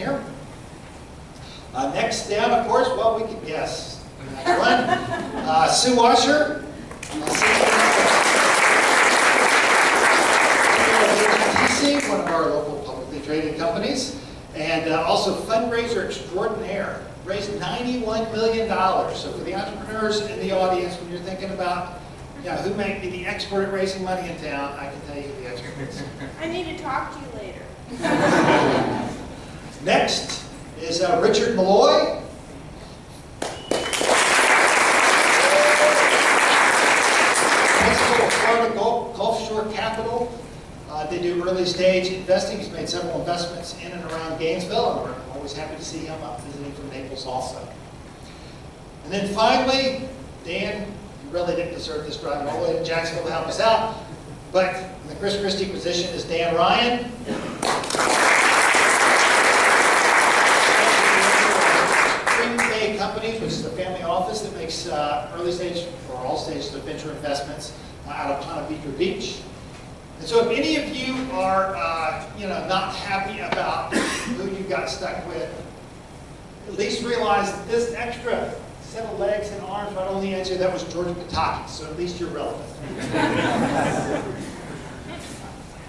Here. Next down, of course, well, we can guess. Next one, Sue Washer, AGTC, one of our local publicly traded companies, and also fundraiser extraordinaire, raised $91 million. So for the entrepreneurs in the audience, when you're thinking about who might be the expert at raising money in town, I can tell you who the expert is. I need to talk to you later. Next is Richard Malloy. Principal of Florida Gulf Shore Capital. They do early stage investing. He's made several investments in and around Gainesville, and we're always happy to see him up visiting from Naples also. And then finally, Dan, you really didn't deserve this driving all the way to Jacksonville to help us out, but in the Chris Christie position is Dan Ryan. Companies, which is a family office that makes early stage or all stages of venture investments out of Ponte Vedra Beach. And so, if any of you are, not happy about who you got stuck with, at least realize that this extra set of legs and arms right on the edge here, that was George Pataki. So at least you're relevant.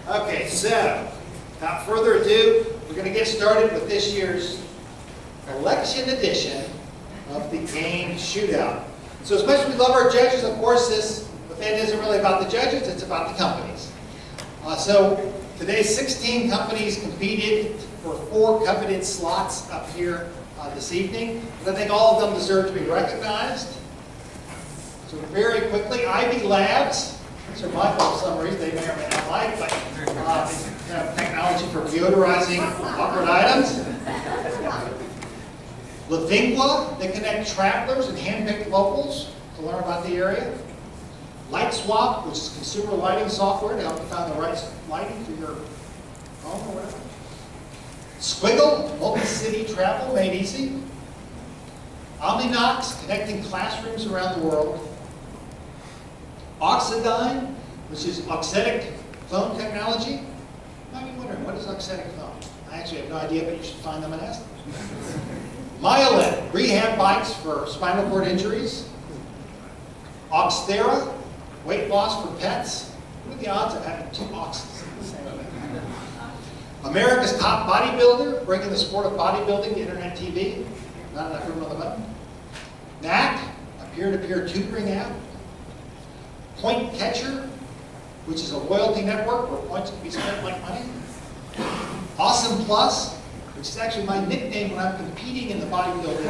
Okay, so without further ado, we're going to get started with this year's election edition of the Game Shootout. So as much as we love our judges, of course, this event isn't really about the judges, it's about the companies. So today 16 companies competed for 4 coveted slots up here this evening. But I think all of them deserve to be recognized. So very quickly, Ivy Labs, these are my little summaries, they may or may not like, but technology for deodorizing awkward items. Lavingua, they connect travelers and hand-picked locals to learn about the area. LightSwap, which is consumer lighting software to help you find the right lighting for your home or whatever. Squiggle, multi-city travel made easy. OmniNox, connecting classrooms around the world. Oxidyne, which is auxetic phone technology. You might be wondering, what is auxetic phone? I actually have no idea, but you should find them and ask them. Myolet, rehab bikes for spinal cord injuries. Oxthera, weight loss for pets. What are the odds of having 2 oxes in the same event? America's Top Bodybuilder, bringing the sport of bodybuilding to internet TV. Not enough room on the button. Knack, a peer-to-peer tutoring app. Point Catcher, which is a loyalty network where points can be spent like money. Awesome Plus, which is actually my nickname when I'm competing in the bodybuilding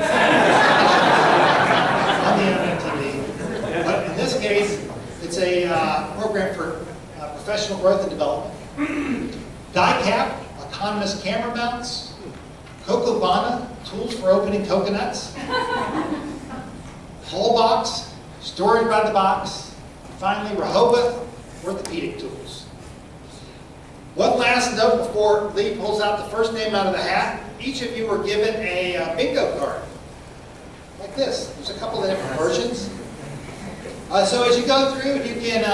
on the internet TV. But in this case, it's a program for professional growth and development. DieCap, autonomous camera mounts. Cocobana, tools for opening coconuts. Wholebox, storage by the box. Finally, Rehoboth, orthopedic tools. One last note before Lee pulls out the first name out of the hat. Each of you were given a bingo card, like this. There's a couple of different versions. So as you go through, you can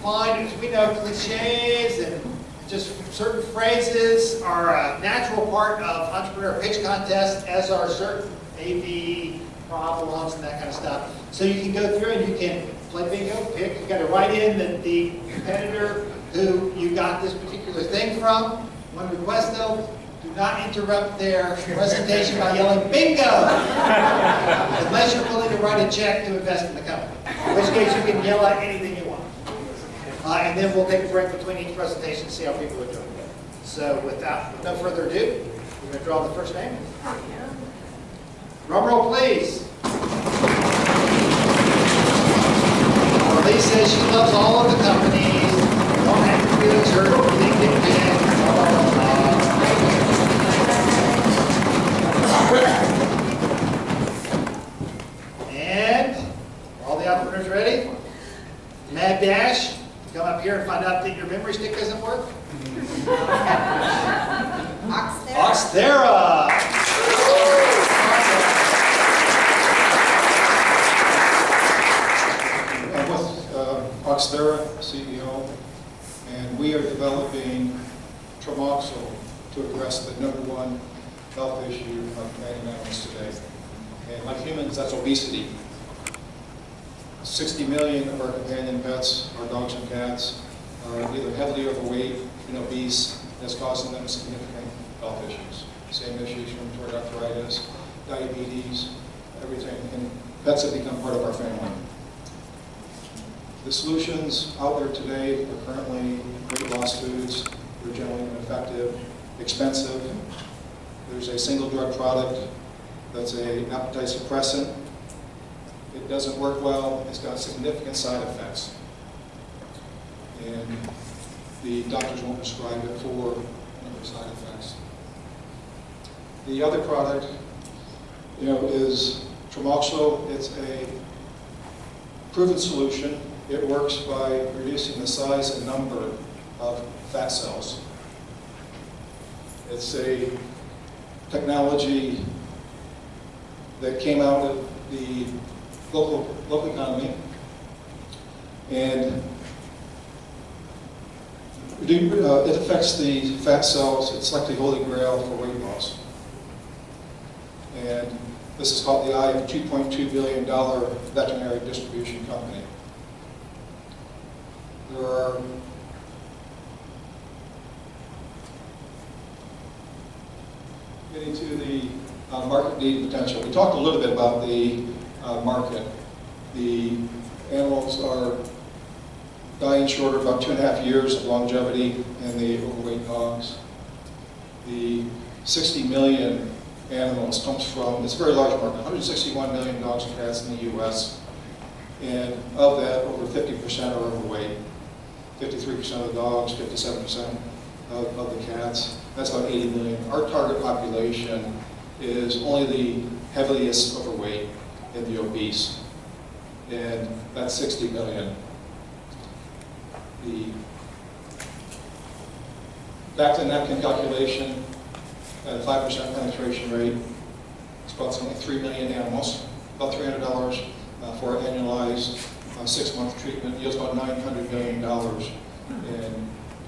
find, as we know, cliches and just certain phrases are a natural part of entrepreneur pitch contests, as are certain AV problems and that kind of stuff. So you can go through and you can play bingo, pick. You got to write in the competitor who you got this particular thing from. One request though, do not interrupt their presentation by yelling bingo, unless you're willing to write a check to invest in the company, in which case you can yell at anything you want. And then we'll take a break between each presentation to see how people are doing. So with no further ado, we're going to draw the first name. Drum roll, please. Lee says she loves all of the companies. Don't have your feelings hurt. Everything get picked. And all the entrepreneurs ready? Mad Dash, come up here and find out that your memory stick doesn't work. Oxthera. I'm with Oxthera, CEO, and we are developing Tramoxil to address the number one health issue of companion animals today. And like humans, that's obesity. 60 million of our companion pets, our dogs and cats, are either heavily overweight and obese, that's causing them significant health issues. Same issues, rheumatoid arthritis, diabetes, everything. And pets have become part of our family. The solutions out there today are currently weight loss foods. They're generally ineffective, expensive. There's a single drug product that's an appetite suppressant. It doesn't work well. It's got significant side effects. And the doctors won't prescribe it for a number of side effects. The other product, is Tremoxyl. It's a proven solution. It works by reducing the size and number of fat cells. It's a technology that came out of the local economy, and it affects the fat cells. It's like the holy grail for weight loss. And this is called the eye of a $2.2 billion veterinary distribution company. There are getting to the market need potential. We talked a little bit about the market. The animals are dying short of about 2.5 years of longevity in the overweight dogs. The 60 million animals comes from, it's a very large market, 161 million dogs and cats in the U.S. And of that, over 50% are overweight. 53% of the dogs, 57% of the cats. That's about 80 million. Our target population is only the heaviest overweight and the obese. And that's 60 million. The back to napkin calculation at a 5% penetration rate, it's approximately 3 million animals, about $300 for annualized 6-month treatment, yields about $900 million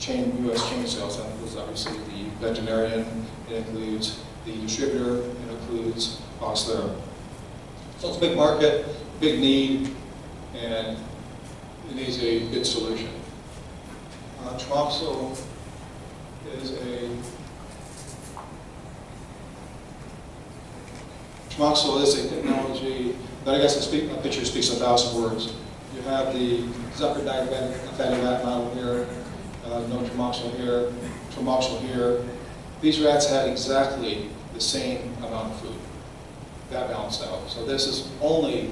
in U.S. chain sales. That includes obviously the veterinarian, it includes the distributor, it includes Boxler. So it's a big market, big need, and it needs a good solution. Tremoxyl is a technology that I guess a picture speaks 1,000 words. You have the Zucker diabetic fatty rat model here, no Tremoxyl here, Tremoxyl here. These rats had exactly the same amount of food. That balanced out. So this is only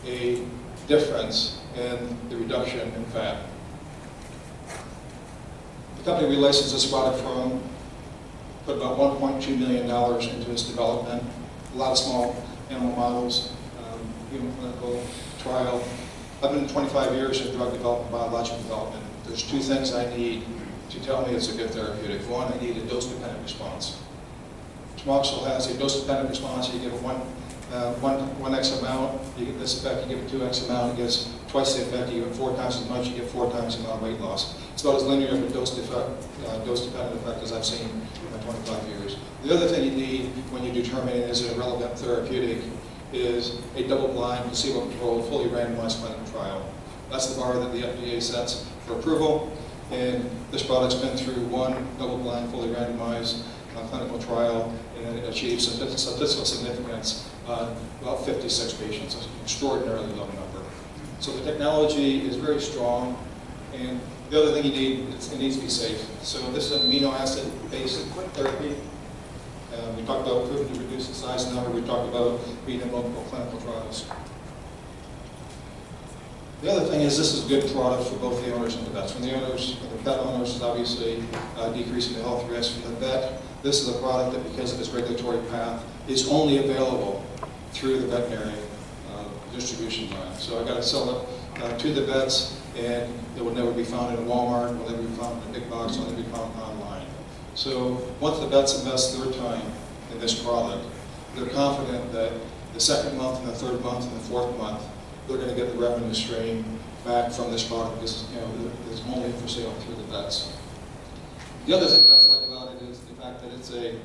a difference in the reduction in fat. The company we licensed this product from put about $1.2 million into its development. A lot of small animal models, human clinical trial. I've been 25 years in drug development, biological development. There's 2 things I need to tell me it's a good therapeutic. One, I need a dose-dependent response. Tremoxyl has a dose-dependent response. You give it one X amount, you get this effect. You give it 2X amount, it gets twice the effect. You give it 4 times as much, you get 4 times the amount of weight loss. It's about as linear of a dose-dependent effect as I've seen in my 25 years. The other thing you need when you determine is it a relevant therapeutic is a double-blind, placebo-controlled, fully randomized clinical trial. That's the bar that the FDA sets for approval, and this product's been through 1 double-blind, fully randomized clinical trial, and it achieves statistical significance on about 56 patients, an extraordinarily low number. So the technology is very strong, and the other thing you need, it needs to be safe. So this is an amino acid-based therapy. We talked about proving to reduce the size and number. We talked about being in multiple clinical trials. The other thing is this is a good product for both the owners and the vets. When the pet owners is obviously decreasing the health risk for the vet, this is a product that, because of its regulatory path, is only available through the veterinary distribution line. So I got to sell it to the vets, and it will never be found in a Walmart, it will never be found in a big box, it will only be found online. So once the vets invest their time in this product, they're confident that the 2nd month and the 3rd month and the 4th month, they're going to get the revenue stream back from this product because it's only for sale through the vets. The other thing vets like about it is the fact that that it's a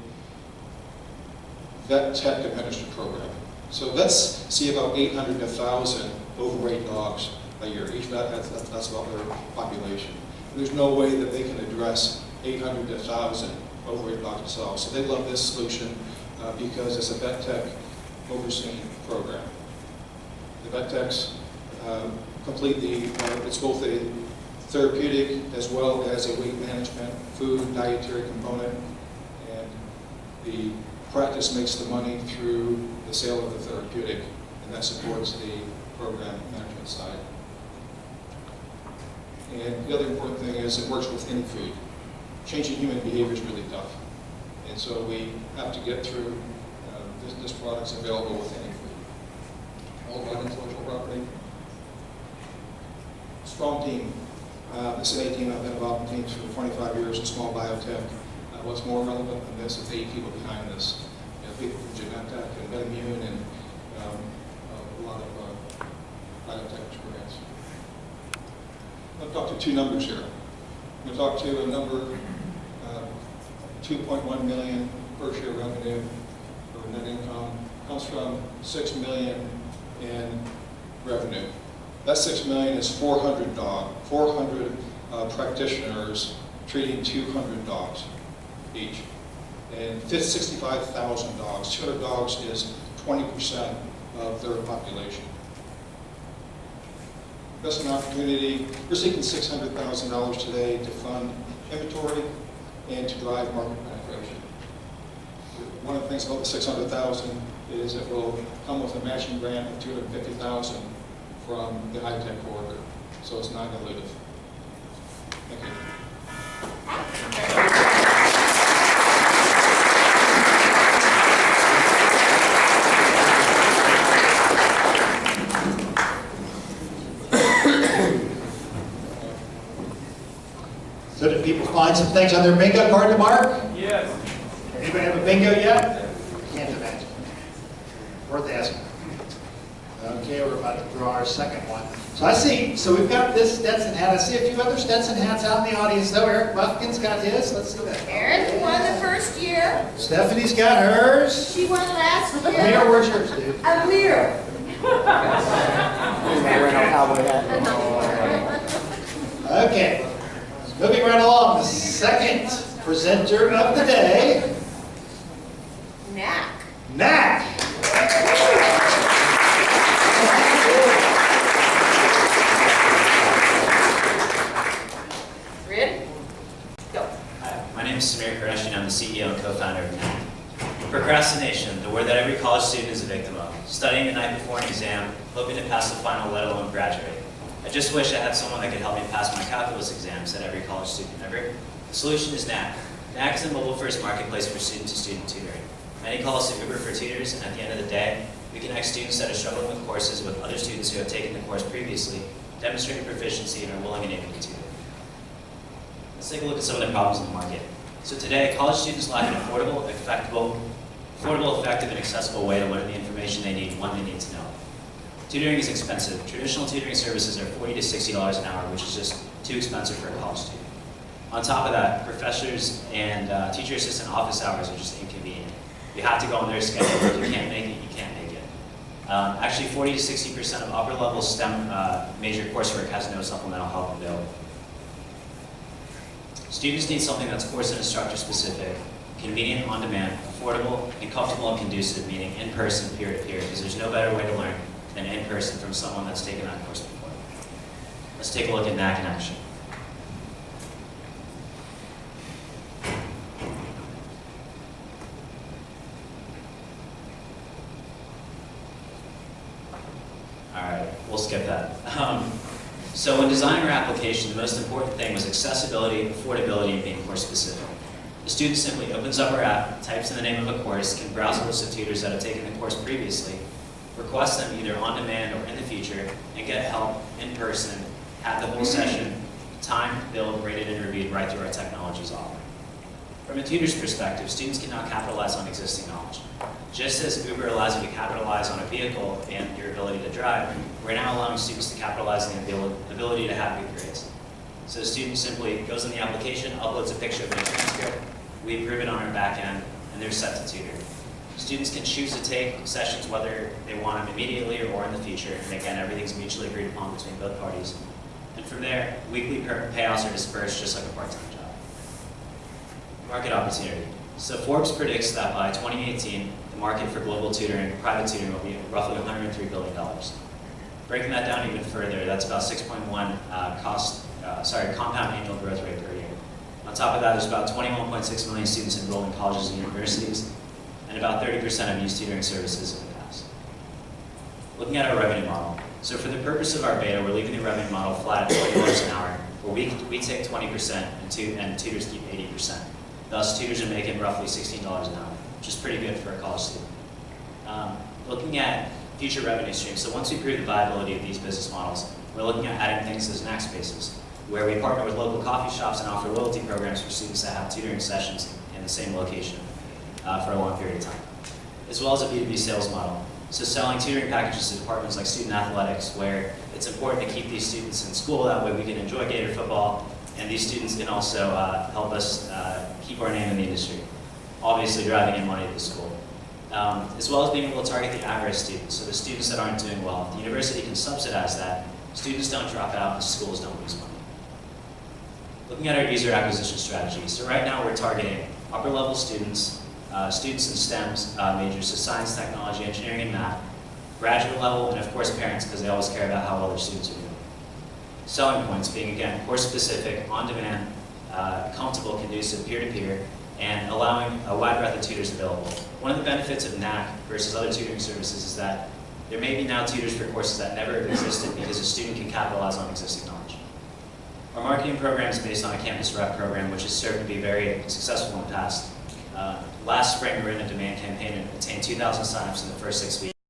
vet tech administered program. So vets see about 800 to 1,000 overweight dogs a year. Each vet that's about their population. There's no way that they can address 800 to 1,000 overweight dogs themselves. So they love this solution because it's a vet tech overseen program. The vet techs complete it's both a therapeutic as well as a weight management, food, dietary component, and the practice makes the money through the sale of the therapeutic, and that supports the program management side. And the other important thing is it works with any food. Changing human behavior is really tough, and so we have to get through this product's available with any food. All about intellectual property. Strong team. This is an A team. I've been involved in teams for 25 years in small biotech. What's more relevant than this is 8 people behind this. You know, people from Genentech and MedImmune and a lot of biotech experience. I'll talk to 2 numbers here. I'm going to talk to a number, 2.1 million per share revenue or net income. Comes from 6 million in revenue. That 6 million is 400 practitioners treating 200 dogs each. And 65,000 dogs. 200 dogs is 20% of their population. Investment opportunity, we're seeking $600,000 today to fund inventory and to drive market penetration. One of the things about the $600,000 is it will come with a matching grant of $250,000 from the high-tech corridor, so it's not dilutive. Thank you. So did people find some things on their bingo card to mark? Yes. Anybody have a bingo yet? Can't imagine. Worth asking. Okay, we're about to draw our second one. So I see, so we've got this Stetson hat. I see a few other Stetson hats out in the audience though. Eric Buffkin's got his. Let's see that. Erin won the first year. Stephanie's got hers. She won last year. Amir, where's yours, dude? Amir. Okay. Moving right along, the second presenter of the day, Knack. Knack. Ready? Go. Hi, my name is Samir Qureshi and I'm the CEO and co-founder of Knack. Procrastination, the word that every college student is a victim of. Studying the night before an exam, hoping to pass the final, let alone graduate. I just wish I had someone that could help me pass my calculus exam, said every college student ever. The solution is Knack. Knack is a mobile-first marketplace for student-to-student tutoring. Many call us Uber for tutors, and at the end of the day, we connect students that are struggling with courses with other students who have taken the course previously, demonstrating proficiency, and are willing and able to tutor. Let's take a look at some of the problems in the market. So today, college students lack an affordable, effective, and accessible way to learn the information they need when they need to know. Tutoring is expensive. Traditional tutoring services are $40 to $60 an hour, which is just too expensive for a college student. On top of that, professors and teacher assistant office hours are just inconvenient. You have to go on their schedule. If you can't make it, you can't make it. Actually, 40 to 60% of upper-level STEM major coursework has no supplemental help available. Students need something that's course and instructor specific, convenient, on-demand, affordable, and comfortable and conducive, meaning in-person, peer-to-peer, because there's no better way to learn than in person from someone that's taken that course before. Let's take a look at Knack in action. All right, we'll skip that. So when designing our application, the most important thing was accessibility, affordability, and being course specific. The student simply opens up our app, types in the name of a course, can browse a list of tutors that have taken the course previously, request them either on demand or in the future, and get help in person, have the whole session, timed, billed, rated, and reviewed right through our technologies offering. From a tutor's perspective, students can now capitalize on existing knowledge. Just as Uber allows you to capitalize on a vehicle and your ability to drive, we're now allowing students to capitalize on the ability to have good grades. So the student simply goes in the application, uploads a picture of their transcript, we improve it on our back end, and they're set to tutor. Students can choose to take sessions whether they want them immediately or in the future, and again, everything's mutually agreed upon between both parties. And from there, weekly payouts are dispersed just like a part-time job. Market opportunity. So Forbes predicts that by 2018, the market for global tutoring, private tutoring, will be roughly $103 billion. Breaking that down even further, that's about 6.1 compound annual growth rate per year. On top of that, there's about 21.6 million students enrolled in colleges and universities, and about 30% have used tutoring services in the past. Looking at our revenue model. So for the purpose of our beta, we're leaving the revenue model flat at $20 an hour, where we take 20% and tutors keep 80%. Thus, tutors are making roughly $16 an hour, which is pretty good for a college student. Looking at future revenue streams, so once we prove the viability of these business models, we're looking at adding things as snack spaces, where we partner with local coffee shops and offer loyalty programs for students that have tutoring sessions in the same location for a long period of time, as well as a B2B sales model. So selling tutoring packages to departments like student athletics, where it's important to keep these students in school, that way we can enjoy Gator football, and these students can also help us keep our name in the industry, obviously driving in money to the school. As well as being able to target the average students, so the students that aren't doing well. If the university can subsidize that, students don't drop out and schools don't lose money. Looking at our user acquisition strategy. So right now we're targeting upper level students, students in STEM majors, so science, technology, engineering, and math, graduate level, and of course parents, because they always care about how well their students are doing. Selling points being, again, course specific, on demand, comfortable, conducive, peer-to-peer, and allowing a wide breadth of tutors available. One of the benefits of NAC versus other tutoring services is that there may be now tutors for courses that never existed because a student can capitalize on existing knowledge. Our marketing program is based on a campus rep program, which has served to be very successful in the past. Last spring, we ran a demand campaign and obtained 2,000 signups in the first 6 weeks.